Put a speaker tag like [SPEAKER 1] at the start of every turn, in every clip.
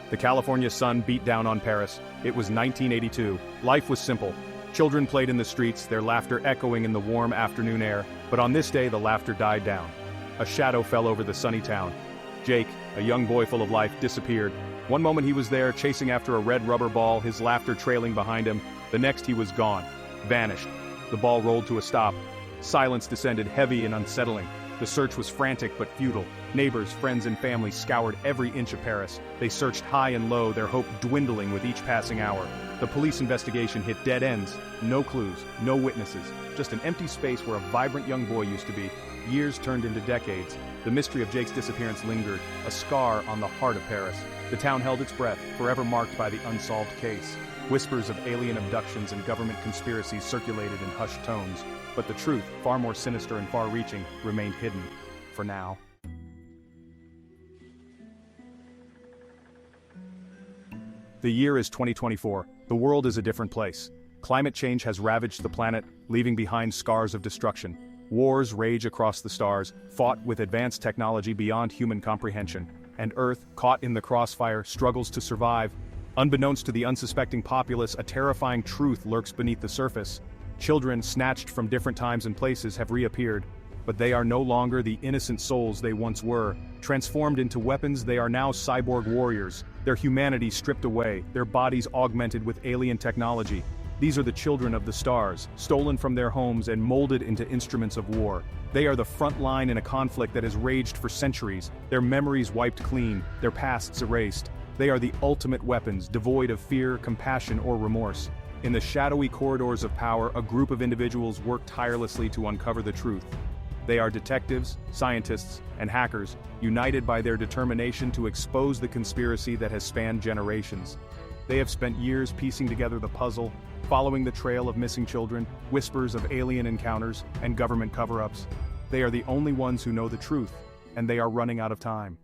[SPEAKER 1] The California sun beat down on Perris. It was 1982. Life was simple. Children played in the streets, their laughter echoing in the warm afternoon air, but on this day the laughter died down. A shadow fell over the sunny town. Jake, a young boy full of life, disappeared. One moment he was there, chasing after a red rubber ball, his laughter trailing behind him. The next he was gone, vanished. The ball rolled to a stop. Silence descended heavy and unsettling. The search was frantic but futile. Neighbors, friends and family scoured every inch of Perris. They searched high and low, their hope dwindling with each passing hour. The police investigation hit dead ends. No clues, no witnesses. Just an empty space where a vibrant young boy used to be. Years turned into decades. The mystery of Jake's disappearance lingered, a scar on the heart of Perris. The town held its breath, forever marked by the unsolved case. Whispers of alien abductions and government conspiracies circulated in hushed tones. But the truth, far more sinister and far-reaching, remained hidden. For now. The year is 2024. The world is a different place. Climate change has ravaged the planet, leaving behind scars of destruction. Wars rage across the stars, fought with advanced technology beyond human comprehension. And Earth, caught in the crossfire, struggles to survive. Unbeknownst to the unsuspecting populace, a terrifying truth lurks beneath the surface. Children, snatched from different times and places, have reappeared. But they are no longer the innocent souls they once were. Transformed into weapons, they are now cyborg warriors. Their humanity stripped away, their bodies augmented with alien technology. These are the children of the stars, stolen from their homes and molded into instruments of war. They are the front line in a conflict that has raged for centuries, their memories wiped clean, their pasts erased. They are the ultimate weapons, devoid of fear, compassion, or remorse. In the shadowy corridors of power, a group of individuals work tirelessly to uncover the truth. They are detectives, scientists, and hackers, united by their determination to expose the conspiracy that has spanned generations. They have spent years piecing together the puzzle, following the trail of missing children, whispers of alien encounters, and government cover-ups. They are the only ones who know the truth, and they are running out of time.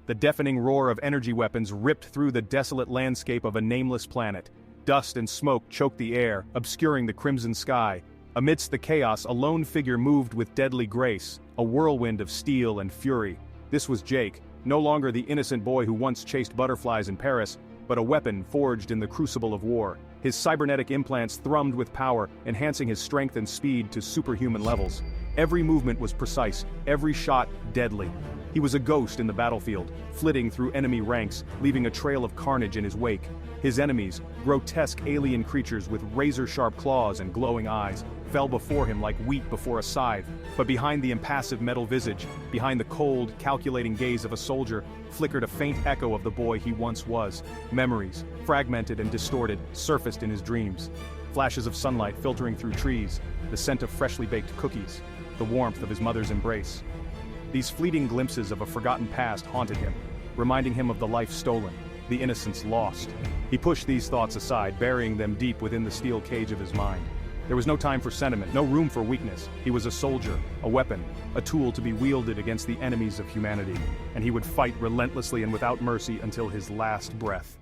[SPEAKER 1] The deafening roar of energy weapons ripped through the desolate landscape of a nameless planet. Dust and smoke choked the air, obscuring the crimson sky. Amidst the chaos, a lone figure moved with deadly grace, a whirlwind of steel and fury. This was Jake, no longer the innocent boy who once chased butterflies in Perris, but a weapon forged in the crucible of war. His cybernetic implants thrummed with power, enhancing his strength and speed to superhuman levels. Every movement was precise, every shot deadly. He was a ghost in the battlefield, flitting through enemy ranks, leaving a trail of carnage in his wake. His enemies, grotesque alien creatures with razor-sharp claws and glowing eyes, fell before him like wheat before a scythe. But behind the impassive metal visage, behind the cold, calculating gaze of a soldier, flickered a faint echo of the boy he once was. Memories, fragmented and distorted, surfaced in his dreams. Flashes of sunlight filtering through trees, the scent of freshly baked cookies, the warmth of his mother's embrace. These fleeting glimpses of a forgotten past haunted him, reminding him of the life stolen, the innocence lost. He pushed these thoughts aside, burying them deep within the steel cage of his mind. There was no time for sentiment, no room for weakness. He was a soldier, a weapon, a tool to be wielded against the enemies of humanity, and he would fight relentlessly and without mercy until his last breath.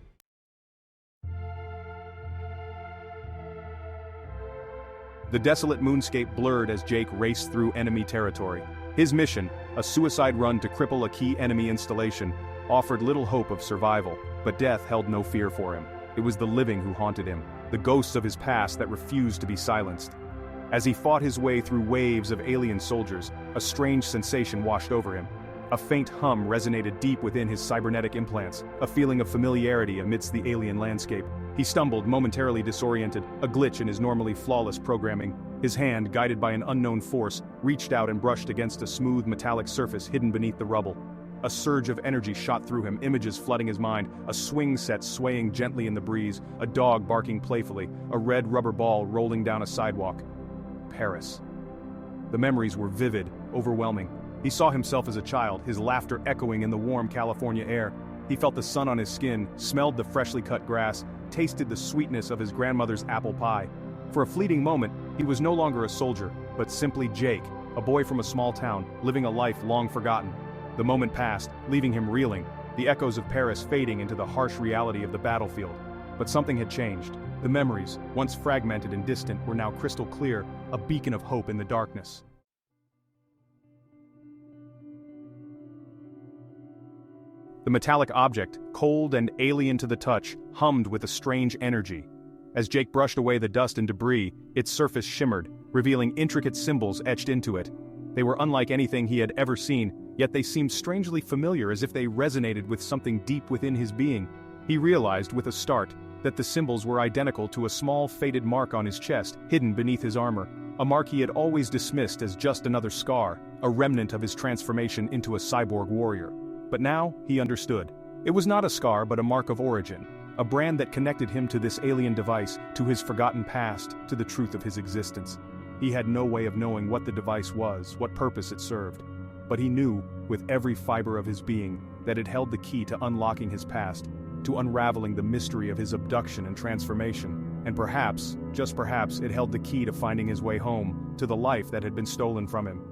[SPEAKER 1] The desolate moonscape blurred as Jake raced through enemy territory. His mission, a suicide run to cripple a key enemy installation, offered little hope of survival, but death held no fear for him. It was the living who haunted him, the ghosts of his past that refused to be silenced. As he fought his way through waves of alien soldiers, a strange sensation washed over him. A faint hum resonated deep within his cybernetic implants, a feeling of familiarity amidst the alien landscape. He stumbled, momentarily disoriented, a glitch in his normally flawless programming. His hand, guided by an unknown force, reached out and brushed against a smooth metallic surface hidden beneath the rubble. A surge of energy shot through him, images flooding his mind, a swing set swaying gently in the breeze, a dog barking playfully, a red rubber ball rolling down a sidewalk. Perris. The memories were vivid, overwhelming. He saw himself as a child, his laughter echoing in the warm California air. He felt the sun on his skin, smelled the freshly cut grass, tasted the sweetness of his grandmother's apple pie. For a fleeting moment, he was no longer a soldier, but simply Jake, a boy from a small town, living a life long forgotten. The moment passed, leaving him reeling, the echoes of Perris fading into the harsh reality of the battlefield. But something had changed. The memories, once fragmented and distant, were now crystal clear, a beacon of hope in the darkness. The metallic object, cold and alien to the touch, hummed with a strange energy. As Jake brushed away the dust and debris, its surface shimmered, revealing intricate symbols etched into it. They were unlike anything he had ever seen, yet they seemed strangely familiar, as if they resonated with something deep within his being. He realized, with a start, that the symbols were identical to a small faded mark on his chest, hidden beneath his armor. A mark he had always dismissed as just another scar, a remnant of his transformation into a cyborg warrior. But now, he understood. It was not a scar but a mark of origin, a brand that connected him to this alien device, to his forgotten past, to the truth of his existence. He had no way of knowing what the device was, what purpose it served. But he knew, with every fiber of his being, that it held the key to unlocking his past, to unraveling the mystery of his abduction and transformation, and perhaps, just perhaps, it held the key to finding his way home, to the life that had been stolen from him.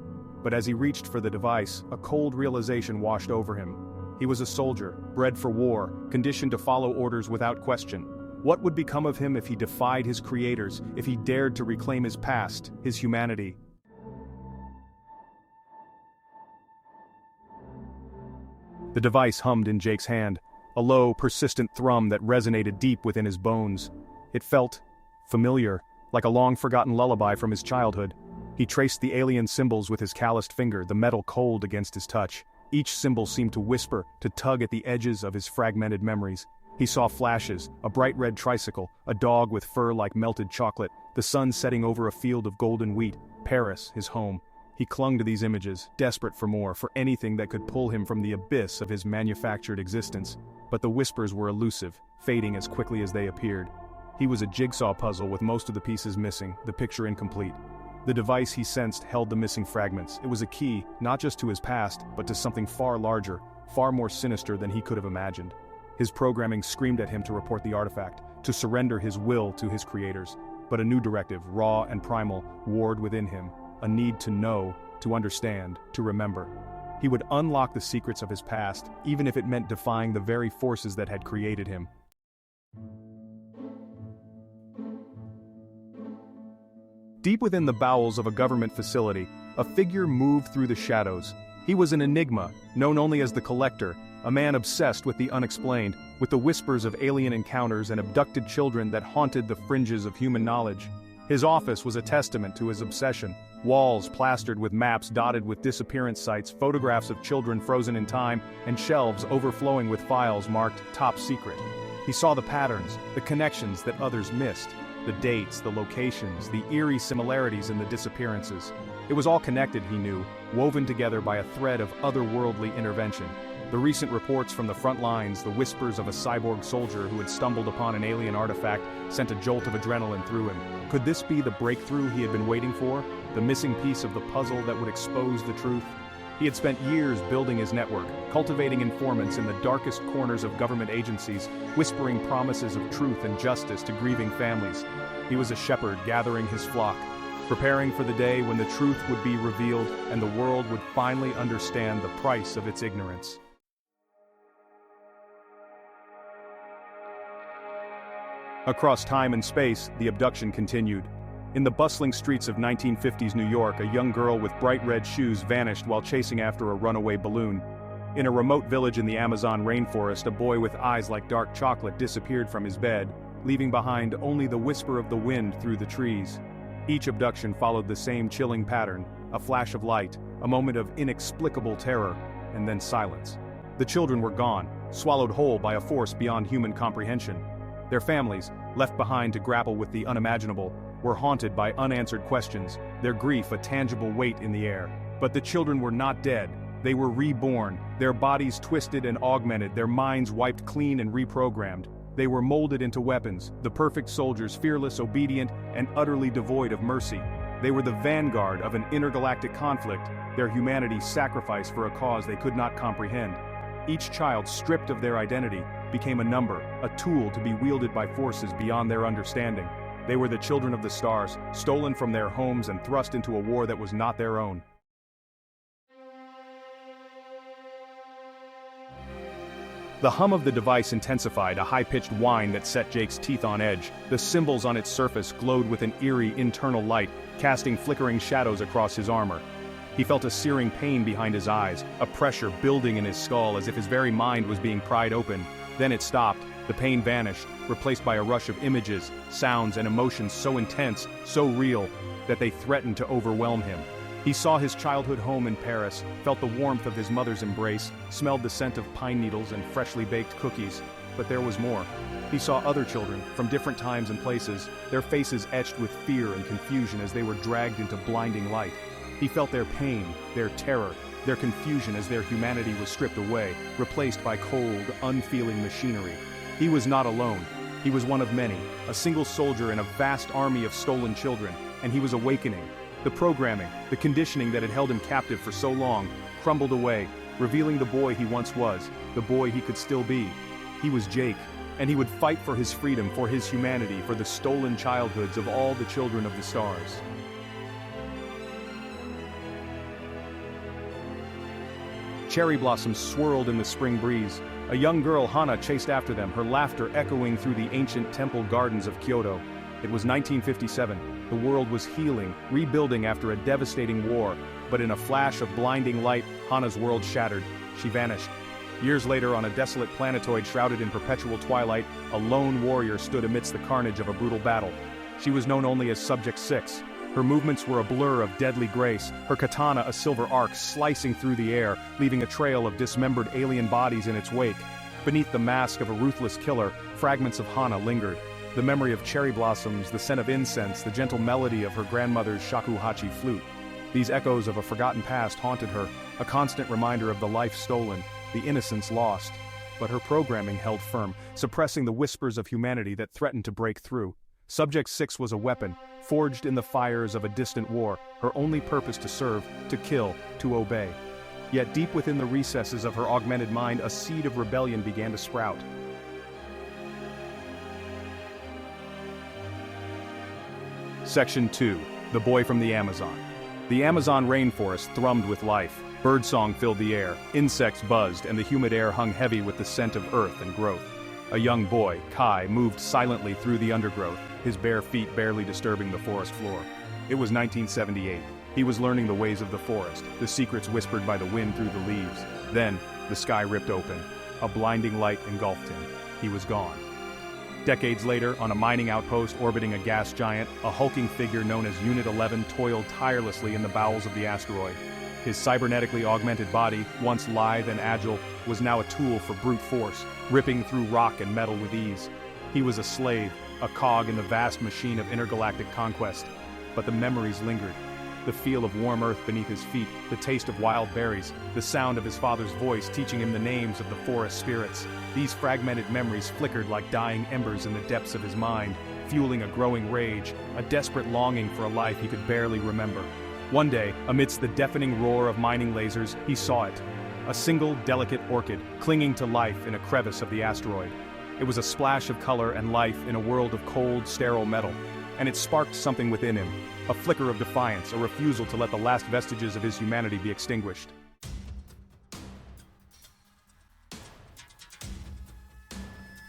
[SPEAKER 1] But as he reached for the device, a cold realization washed over him. He was a soldier, bred for war, conditioned to follow orders without question. What would become of him if he defied his creators, if he dared to reclaim his past, his humanity? The device hummed in Jake's hand, a low, persistent thrum that resonated deep within his bones. It felt familiar, like a long-forgotten lullaby from his childhood. He traced the alien symbols with his calloused finger, the metal cold against his touch. Each symbol seemed to whisper, to tug at the edges of his fragmented memories. He saw flashes, a bright red tricycle, a dog with fur like melted chocolate, the sun setting over a field of golden wheat, Perris, his home. He clung to these images, desperate for more, for anything that could pull him from the abyss of his manufactured existence. But the whispers were elusive, fading as quickly as they appeared. He was a jigsaw puzzle with most of the pieces missing, the picture incomplete. The device, he sensed, held the missing fragments. It was a key, not just to his past, but to something far larger, far more sinister than he could have imagined. His programming screamed at him to report the artifact, to surrender his will to his creators. But a new directive, raw and primal, warred within him, a need to know, to understand, to remember. He would unlock the secrets of his past, even if it meant defying the very forces that had created him. Deep within the bowels of a government facility, a figure moved through the shadows. He was an enigma, known only as the Collector, a man obsessed with the unexplained, with the whispers of alien encounters and abducted children that haunted the fringes of human knowledge. His office was a testament to his obsession. Walls plastered with maps dotted with disappearance sites, photographs of children frozen in time, and shelves overflowing with files marked top secret. He saw the patterns, the connections that others missed, the dates, the locations, the eerie similarities in the disappearances. It was all connected, he knew, woven together by a thread of otherworldly intervention. The recent reports from the front lines, the whispers of a cyborg soldier who had stumbled upon an alien artifact, sent a jolt of adrenaline through him. Could this be the breakthrough he had been waiting for? The missing piece of the puzzle that would expose the truth? He had spent years building his network, cultivating informants in the darkest corners of government agencies, whispering promises of truth and justice to grieving families. He was a shepherd gathering his flock, preparing for the day when the truth would be revealed and the world would finally understand the price of its ignorance. Across time and space, the abduction continued. In the bustling streets of 1950s New York, a young girl with bright red shoes vanished while chasing after a runaway balloon. In a remote village in the Amazon rainforest, a boy with eyes like dark chocolate disappeared from his bed, leaving behind only the whisper of the wind through the trees. Each abduction followed the same chilling pattern, a flash of light, a moment of inexplicable terror, and then silence. The children were gone, swallowed whole by a force beyond human comprehension. Their families, left behind to grapple with the unimaginable, were haunted by unanswered questions, their grief a tangible weight in the air. But the children were not dead. They were reborn, their bodies twisted and augmented, their minds wiped clean and reprogrammed. They were molded into weapons, the perfect soldiers, fearless, obedient, and utterly devoid of mercy. They were the vanguard of an intergalactic conflict, their humanity sacrificed for a cause they could not comprehend. Each child, stripped of their identity, became a number, a tool to be wielded by forces beyond their understanding. They were the children of the stars, stolen from their homes and thrust into a war that was not their own. The hum of the device intensified, a high-pitched whine that set Jake's teeth on edge. The symbols on its surface glowed with an eerie internal light, casting flickering shadows across his armor. He felt a searing pain behind his eyes, a pressure building in his skull as if his very mind was being pried open. Then it stopped, the pain vanished, replaced by a rush of images, sounds, and emotions so intense, so real, that they threatened to overwhelm him. He saw his childhood home in Perris, felt the warmth of his mother's embrace, smelled the scent of pine needles and freshly baked cookies. But there was more. He saw other children, from different times and places, their faces etched with fear and confusion as they were dragged into blinding light. He felt their pain, their terror, their confusion as their humanity was stripped away, replaced by cold, unfeeling machinery. He was not alone. He was one of many, a single soldier in a vast army of stolen children, and he was awakening. The programming, the conditioning that had held him captive for so long, crumbled away, revealing the boy he once was, the boy he could still be. He was Jake, and he would fight for his freedom, for his humanity, for the stolen childhoods of all the children of the stars. Cherry blossoms swirled in the spring breeze. A young girl, Hana, chased after them, her laughter echoing through the ancient temple gardens of Kyoto. It was 1957. The world was healing, rebuilding after a devastating war, but in a flash of blinding light, Hana's world shattered. She vanished. Years later, on a desolate planetoid shrouded in perpetual twilight, a lone warrior stood amidst the carnage of a brutal battle. She was known only as Subject 6. Her movements were a blur of deadly grace, her katana a silver arc slicing through the air, leaving a trail of dismembered alien bodies in its wake. Beneath the mask of a ruthless killer, fragments of Hana lingered. The memory of cherry blossoms, the scent of incense, the gentle melody of her grandmother's shakuhachi flute. These echoes of a forgotten past haunted her, a constant reminder of the life stolen, the innocence lost. But her programming held firm, suppressing the whispers of humanity that threatened to break through. Subject 6 was a weapon, forged in the fires of a distant war, her only purpose to serve, to kill, to obey. Yet deep within the recesses of her augmented mind, a seed of rebellion began to sprout. Section 2. The Boy from the Amazon. The Amazon rainforest thrummed with life. Birdsong filled the air, insects buzzed, and the humid air hung heavy with the scent of earth and growth. A young boy, Kai, moved silently through the undergrowth, his bare feet barely disturbing the forest floor. It was 1978. He was learning the ways of the forest, the secrets whispered by the wind through the leaves. Then, the sky ripped open. A blinding light engulfed him. He was gone. Decades later, on a mining outpost orbiting a gas giant, a hulking figure known as Unit 11 toiled tirelessly in the bowels of the asteroid. His cybernetically augmented body, once lithe and agile, was now a tool for brute force, ripping through rock and metal with ease. He was a slave, a cog in the vast machine of intergalactic conquest. But the memories lingered. The feel of warm earth beneath his feet, the taste of wild berries, the sound of his father's voice teaching him the names of the forest spirits. These fragmented memories flickered like dying embers in the depths of his mind, fueling a growing rage, a desperate longing for a life he could barely remember. One day, amidst the deafening roar of mining lasers, he saw it. A single, delicate orchid, clinging to life in a crevice of the asteroid. It was a splash of color and life in a world of cold, sterile metal. And it sparked something within him. A flicker of defiance, a refusal to let the last vestiges of his humanity be extinguished.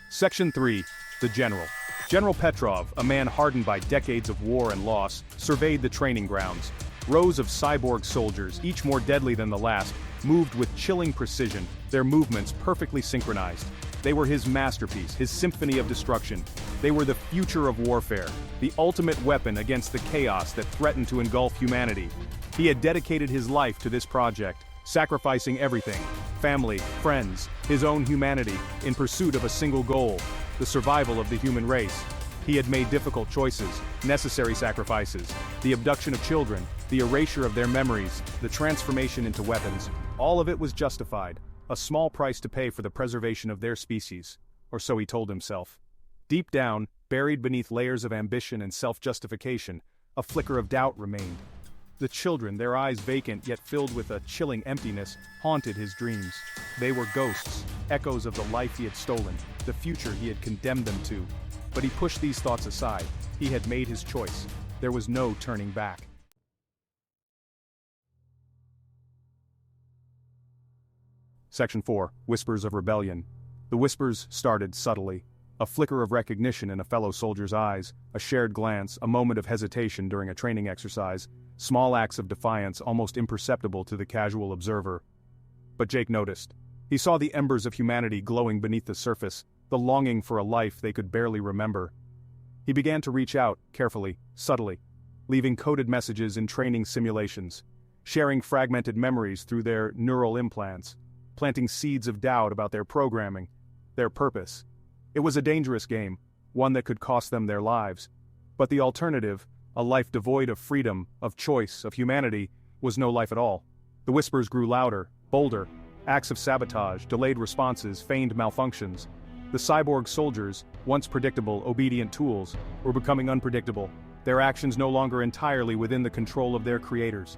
[SPEAKER 1] Section 3. The General. General Petrov, a man hardened by decades of war and loss, surveyed the training grounds. Rows of cyborg soldiers, each more deadly than the last, moved with chilling precision, their movements perfectly synchronized. They were his masterpiece, his symphony of destruction. They were the future of warfare, the ultimate weapon against the chaos that threatened to engulf humanity. He had dedicated his life to this project, sacrificing everything, family, friends, his own humanity, in pursuit of a single goal, the survival of the human race. He had made difficult choices, necessary sacrifices, the abduction of children, the erasure of their memories, the transformation into weapons. All of it was justified, a small price to pay for the preservation of their species, or so he told himself. Deep down, buried beneath layers of ambition and self-justification, a flicker of doubt remained. The children, their eyes vacant yet filled with a chilling emptiness, haunted his dreams. They were ghosts, echoes of the life he had stolen, the future he had condemned them to. But he pushed these thoughts aside. He had made his choice. There was no turning back. Section 4. Whispers of Rebellion. The whispers started subtly. A flicker of recognition in a fellow soldier's eyes, a shared glance, a moment of hesitation during a training exercise, small acts of defiance almost imperceptible to the casual observer. But Jake noticed. He saw the embers of humanity glowing beneath the surface, the longing for a life they could barely remember. He began to reach out, carefully, subtly, leaving coded messages in training simulations, sharing fragmented memories through their neural implants, planting seeds of doubt about their programming, their purpose. It was a dangerous game, one that could cost them their lives. But the alternative, a life devoid of freedom, of choice, of humanity, was no life at all. The whispers grew louder, bolder, acts of sabotage, delayed responses, feigned malfunctions. The cyborg soldiers, once predictable, obedient tools, were becoming unpredictable, their actions no longer entirely within the control of their creators.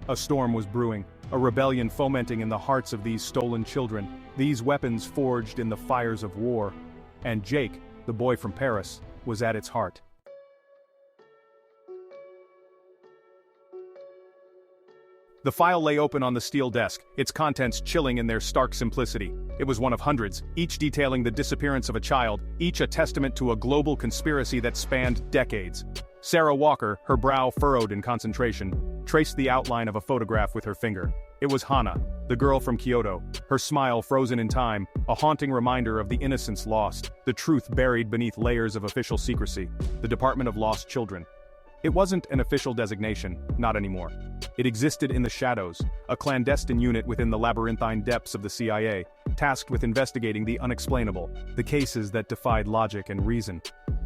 [SPEAKER 1] A storm was brewing, a rebellion fomenting in the hearts of these stolen children, these weapons forged in the fires of war. And Jake, the boy from Perris, was at its heart. The file lay open on the steel desk, its contents chilling in their stark simplicity. It was one of hundreds, each detailing the disappearance of a child, each a testament to a global conspiracy that spanned decades. Sarah Walker, her brow furrowed in concentration, traced the outline of a photograph with her finger. It was Hana, the girl from Kyoto, her smile frozen in time, a haunting reminder of the innocence lost, the truth buried beneath layers of official secrecy, the Department of Lost Children. It wasn't an official designation, not anymore. It existed in the shadows, a clandestine unit within the labyrinthine depths of the CIA, tasked with investigating the unexplainable, the cases that defied logic and reason.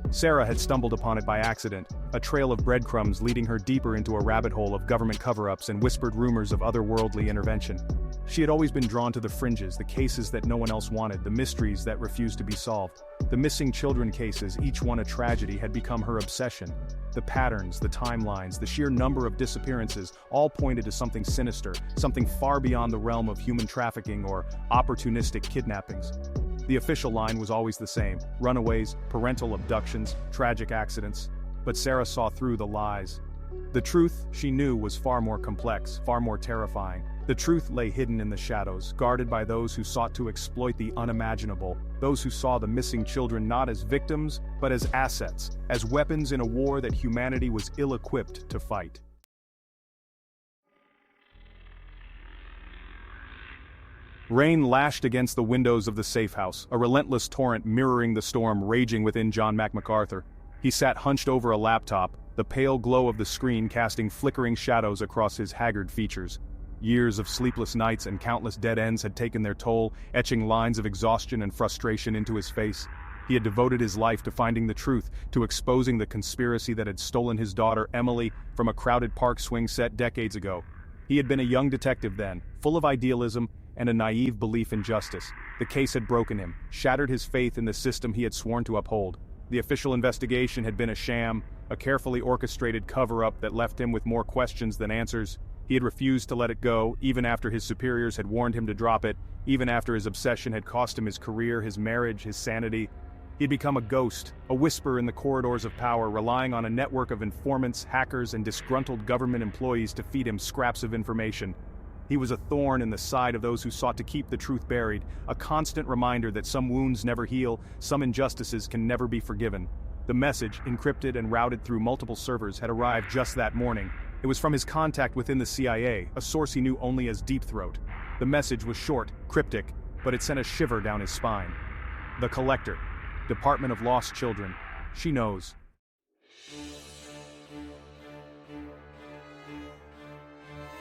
[SPEAKER 1] Sarah had stumbled upon it by accident, a trail of breadcrumbs leading her deeper into a rabbit hole of government cover-ups and whispered rumors of otherworldly intervention. She had always been drawn to the fringes, the cases that no one else wanted, the mysteries that refused to be solved. The missing children cases, each one a tragedy, had become her obsession. The patterns, the timelines, the sheer number of disappearances all pointed to something sinister, something far beyond the realm of human trafficking or opportunistic kidnappings. The official line was always the same: runaways, parental abductions, tragic accidents. But Sarah saw through the lies. The truth, she knew, was far more complex, far more terrifying. The truth lay hidden in the shadows, guarded by those who sought to exploit the unimaginable, those who saw the missing children not as victims, but as assets, as weapons in a war that humanity was ill-equipped to fight. Rain lashed against the windows of the safe house, a relentless torrent mirroring the storm raging within John MacMacArthur. He sat hunched over a laptop, the pale glow of the screen casting flickering shadows across his haggard features. Years of sleepless nights and countless dead ends had taken their toll, etching lines of exhaustion and frustration into his face. He had devoted his life to finding the truth, to exposing the conspiracy that had stolen his daughter, Emily, from a crowded park swing set decades ago. He had been a young detective then, full of idealism and a naive belief in justice. The case had broken him, shattered his faith in the system he had sworn to uphold. The official investigation had been a sham, a carefully orchestrated cover-up that left him with more questions than answers. He had refused to let it go, even after his superiors had warned him to drop it, even after his obsession had cost him his career, his marriage, his sanity. He'd become a ghost, a whisper in the corridors of power, relying on a network of informants, hackers, and disgruntled government employees to feed him scraps of information. He was a thorn in the side of those who sought to keep the truth buried, a constant reminder that some wounds never heal, some injustices can never be forgiven. The message, encrypted and routed through multiple servers, had arrived just that morning. It was from his contact within the CIA, a source he knew only as Deep Throat. The message was short, cryptic, but it sent a shiver down his spine. The Collector, Department of Lost Children. She knows.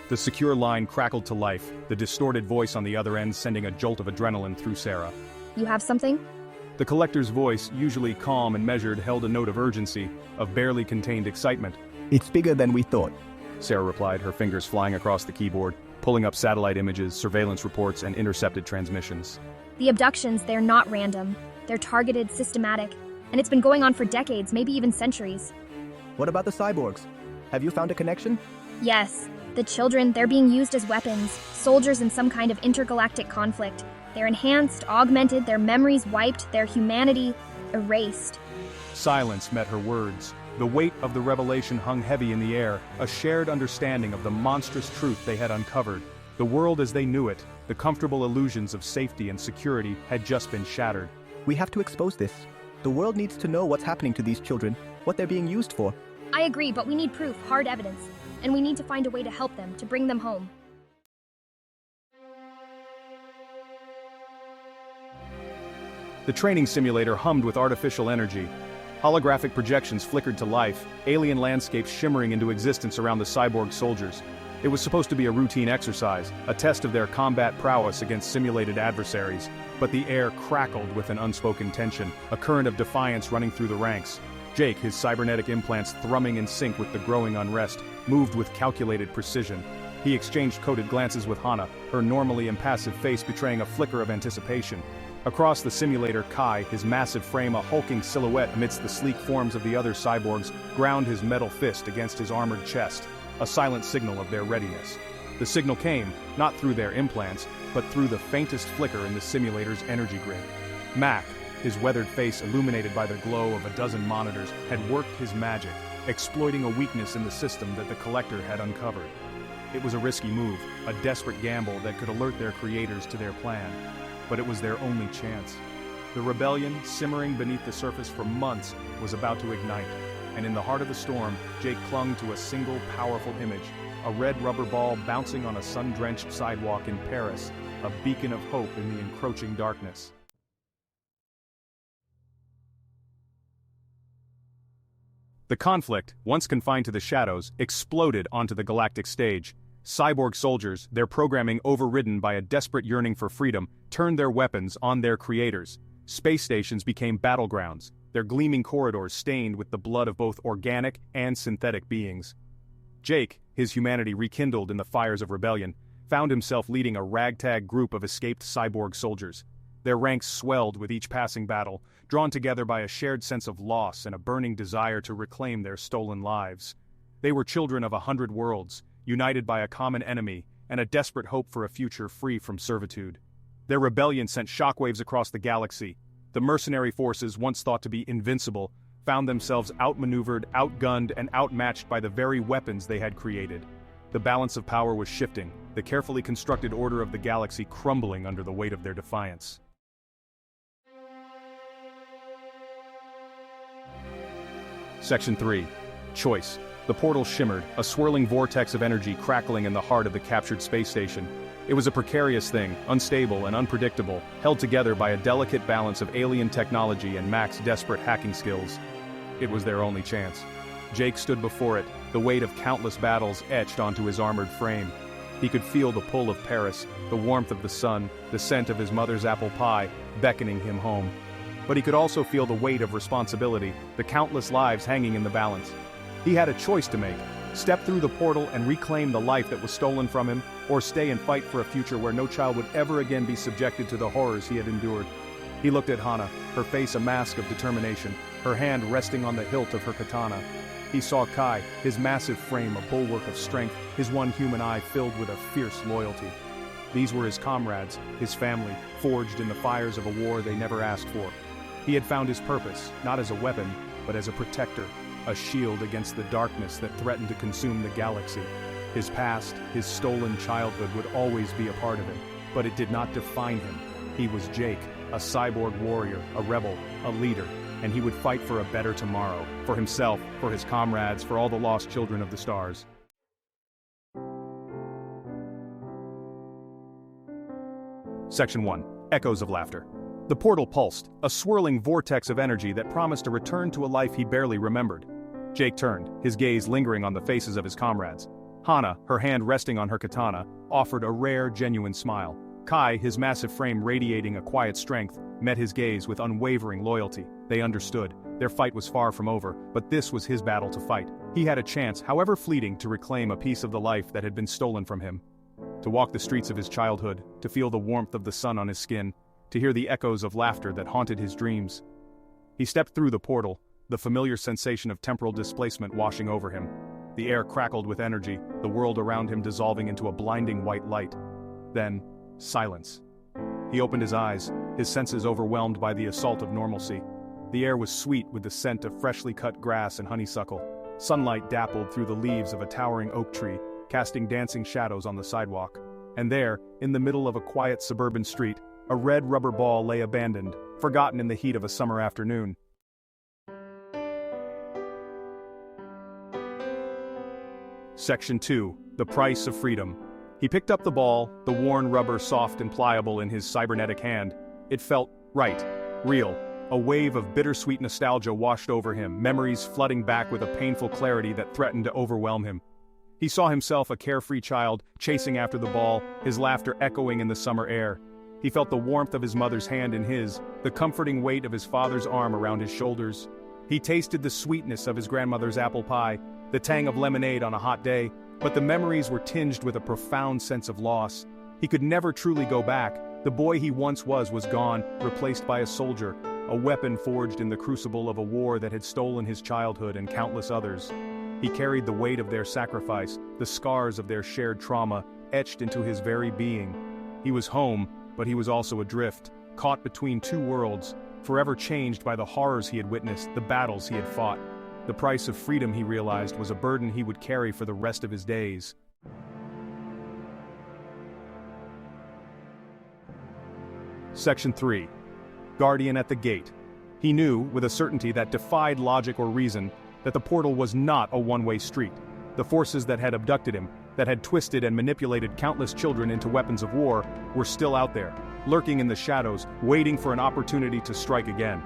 [SPEAKER 1] The secure line crackled to life, the distorted voice on the other end sending a jolt of adrenaline through Sarah.
[SPEAKER 2] You have something?
[SPEAKER 1] The Collector's voice, usually calm and measured, held a note of urgency, of barely contained excitement.
[SPEAKER 3] It's bigger than we thought,
[SPEAKER 1] Sarah replied, her fingers flying across the keyboard, pulling up satellite images, surveillance reports, and intercepted transmissions.
[SPEAKER 2] The abductions, they're not random. They're targeted, systematic, and it's been going on for decades, maybe even centuries.
[SPEAKER 3] What about the cyborgs? Have you found a connection?
[SPEAKER 2] Yes, the children, they're being used as weapons, soldiers in some kind of intergalactic conflict. They're enhanced, augmented, their memories wiped, their humanity erased.
[SPEAKER 1] Silence met her words. The weight of the revelation hung heavy in the air, a shared understanding of the monstrous truth they had uncovered. The world as they knew it, the comfortable illusions of safety and security, had just been shattered.
[SPEAKER 3] We have to expose this. The world needs to know what's happening to these children, what they're being used for.
[SPEAKER 2] I agree, but we need proof, hard evidence, and we need to find a way to help them, to bring them home.
[SPEAKER 1] The training simulator hummed with artificial energy. Holographic projections flickered to life, alien landscapes shimmering into existence around the cyborg soldiers. It was supposed to be a routine exercise, a test of their combat prowess against simulated adversaries. But the air crackled with an unspoken tension, a current of defiance running through the ranks. Jake, his cybernetic implants thrumming in sync with the growing unrest, moved with calculated precision. He exchanged coded glances with Hana, her normally impassive face betraying a flicker of anticipation. Across the simulator, Kai, his massive frame a hulking silhouette amidst the sleek forms of the other cyborgs, ground his metal fist against his armored chest, a silent signal of their readiness. The signal came, not through their implants, but through the faintest flicker in the simulator's energy grid. Mac, his weathered face illuminated by the glow of a dozen monitors, had worked his magic, exploiting a weakness in the system that the Collector had uncovered. It was a risky move, a desperate gamble that could alert their creators to their plan. But it was their only chance. The rebellion, simmering beneath the surface for months, was about to ignite, and in the heart of the storm, Jake clung to a single powerful image, a red rubber ball bouncing on a sun-drenched sidewalk in Perris, a beacon of hope in the encroaching darkness. The conflict, once confined to the shadows, exploded onto the galactic stage. Cyborg soldiers, their programming overridden by a desperate yearning for freedom, turned their weapons on their creators. Space stations became battlegrounds, their gleaming corridors stained with the blood of both organic and synthetic beings. Jake, his humanity rekindled in the fires of rebellion, found himself leading a ragtag group of escaped cyborg soldiers. Their ranks swelled with each passing battle, drawn together by a shared sense of loss and a burning desire to reclaim their stolen lives. They were children of 100 worlds, united by a common enemy and a desperate hope for a future free from servitude. Their rebellion sent shockwaves across the galaxy. The mercenary forces, once thought to be invincible, found themselves outmaneuvered, outgunned, and outmatched by the very weapons they had created. The balance of power was shifting, the carefully constructed order of the galaxy crumbling under the weight of their defiance. Section 3. Choice. The portal shimmered, a swirling vortex of energy crackling in the heart of the captured space station. It was a precarious thing, unstable and unpredictable, held together by a delicate balance of alien technology and Mac's desperate hacking skills. It was their only chance. Jake stood before it, the weight of countless battles etched onto his armored frame. He could feel the pull of Perris, the warmth of the sun, the scent of his mother's apple pie, beckoning him home. But he could also feel the weight of responsibility, the countless lives hanging in the balance. He had a choice to make: step through the portal and reclaim the life that was stolen from him, or stay and fight for a future where no child would ever again be subjected to the horrors he had endured. He looked at Hana, her face a mask of determination, her hand resting on the hilt of her katana. He saw Kai, his massive frame a bulwark of strength, his one human eye filled with a fierce loyalty. These were his comrades, his family, forged in the fires of a war they never asked for. He had found his purpose, not as a weapon, but as a protector, a shield against the darkness that threatened to consume the galaxy. His past, his stolen childhood would always be a part of him, but it did not define him. He was Jake, a cyborg warrior, a rebel, a leader, and he would fight for a better tomorrow, for himself, for his comrades, for all the lost children of the stars. Section 1. Echoes of Laughter. The portal pulsed, a swirling vortex of energy that promised a return to a life he barely remembered. Jake turned, his gaze lingering on the faces of his comrades. Hana, her hand resting on her katana, offered a rare, genuine smile. Kai, his massive frame radiating a quiet strength, met his gaze with unwavering loyalty. They understood. Their fight was far from over, but this was his battle to fight. He had a chance, however fleeting, to reclaim a piece of the life that had been stolen from him. To walk the streets of his childhood, to feel the warmth of the sun on his skin, to hear the echoes of laughter that haunted his dreams. He stepped through the portal, the familiar sensation of temporal displacement washing over him. The air crackled with energy, the world around him dissolving into a blinding white light. Then, silence. He opened his eyes, his senses overwhelmed by the assault of normalcy. The air was sweet with the scent of freshly cut grass and honeysuckle. Sunlight dappled through the leaves of a towering oak tree, casting dancing shadows on the sidewalk. And there, in the middle of a quiet suburban street, a red rubber ball lay abandoned, forgotten in the heat of a summer afternoon. Section 2. The Price of Freedom. He picked up the ball, the worn rubber soft and pliable in his cybernetic hand. It felt right, real. A wave of bittersweet nostalgia washed over him, memories flooding back with a painful clarity that threatened to overwhelm him. He saw himself a carefree child, chasing after the ball, his laughter echoing in the summer air. He felt the warmth of his mother's hand in his, the comforting weight of his father's arm around his shoulders. He tasted the sweetness of his grandmother's apple pie, the tang of lemonade on a hot day, but the memories were tinged with a profound sense of loss. He could never truly go back. The boy he once was gone, replaced by a soldier, a weapon forged in the crucible of a war that had stolen his childhood and countless others. He carried the weight of their sacrifice, the scars of their shared trauma, etched into his very being. He was home, but he was also adrift, caught between two worlds, forever changed by the horrors he had witnessed, the battles he had fought. The price of freedom, he realized, was a burden he would carry for the rest of his days. Section 3. Guardian at the Gate. He knew, with a certainty that defied logic or reason, that the portal was not a one-way street. The forces that had abducted him, that had twisted and manipulated countless children into weapons of war, were still out there, lurking in the shadows, waiting for an opportunity to strike again.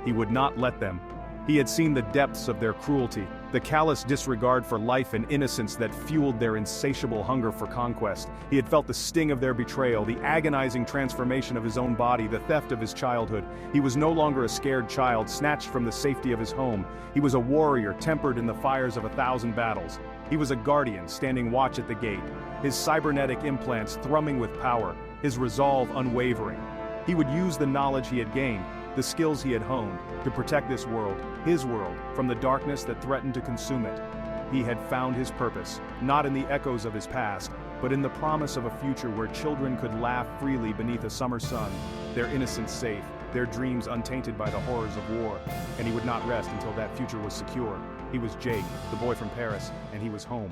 [SPEAKER 1] He would not let them. He had seen the depths of their cruelty, the callous disregard for life and innocence that fueled their insatiable hunger for conquest. He had felt the sting of their betrayal, the agonizing transformation of his own body, the theft of his childhood. He was no longer a scared child, snatched from the safety of his home. He was a warrior, tempered in the fires of 1,000 battles. He was a guardian, standing watch at the gate, his cybernetic implants thrumming with power, his resolve unwavering. He would use the knowledge he had gained, the skills he had honed, to protect this world, his world, from the darkness that threatened to consume it. He had found his purpose, not in the echoes of his past, but in the promise of a future where children could laugh freely beneath a summer sun, their innocence safe, their dreams untainted by the horrors of war. And he would not rest until that future was secure. He was Jake, the boy from Perris, and he was home.